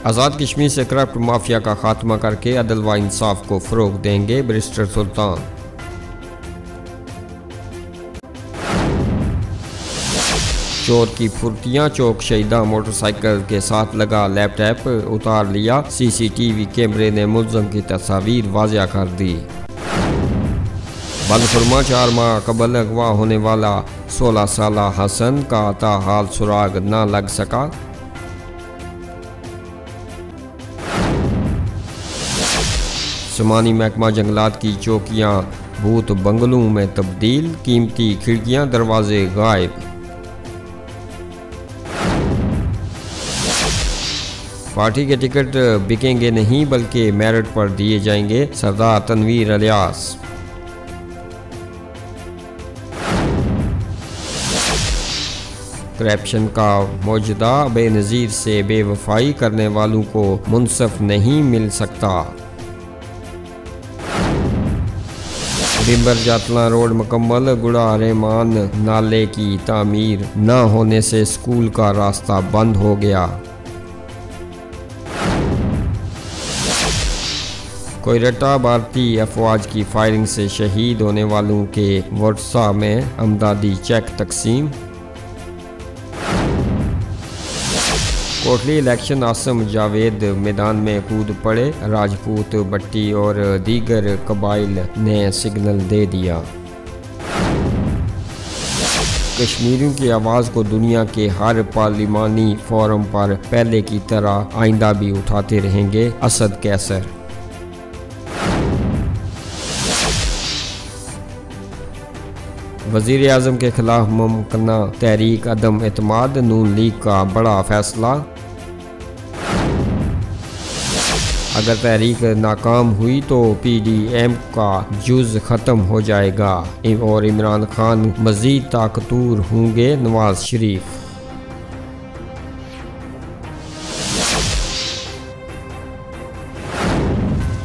आज़ाद कश्मीर से corrupt mafia का खात्मा करके अदल व इंसाफ को फ़रोग देंगे बैरिस्टर सुल्तान। चोर की फुर्तियां, चौक शहीदा मोटरसाइकिल के साथ लगा लैपटॉप उतार लिया। CCTV कैमरे ने मुल्ज़म की तस्वीर वाज़िया कर दी। बलफरमा 4 माह कबल अगवा होने वाला 16 साल हसन का ताहाल सुराग न लग सका। समानी महकमा जंगलात की चौकियां भूत बंगलों में तब्दील, कीमती खिड़कियां दरवाजे गायब। पार्टी के टिकट बिकेंगे नहीं बल्कि मेरिट पर दिए जाएंगे, सरदार तनवीर इलियास। करप्शन का मौजूदा बेनज़ीर से बेवफाई करने वालों को मुनसफ नहीं मिल सकता। बिम्बर जातला रोड मुकम्मल, गुड़ा रहमान नाले की तामीर न होने से स्कूल का रास्ता बंद हो गया। कोयरटा भारतीय अफवाज की फायरिंग से शहीद होने वालों के वर्सा में अमदादी चेक तकसीम। कोटली इलेक्शन आसम जावेद मैदान में कूद पड़े, राजपूत भट्टी और दीगर कबाइल ने सिग्नल दे दिया। कश्मीरियों की आवाज़ को दुनिया के हर पार्लिमानी फोरम पर पहले की तरह आइंदा भी उठाते रहेंगे, असद कैसर। वज़ीर आज़म के खिलाफ मुमकिना तहरीक अदम एतमाद, नून लीग का बड़ा फैसला। अगर तहरीक नाकाम हुई तो PDM का जुज़ ख़त्म हो जाएगा और इमरान खान मज़ीद ताकतूर होंगे, नवाज शरीफ।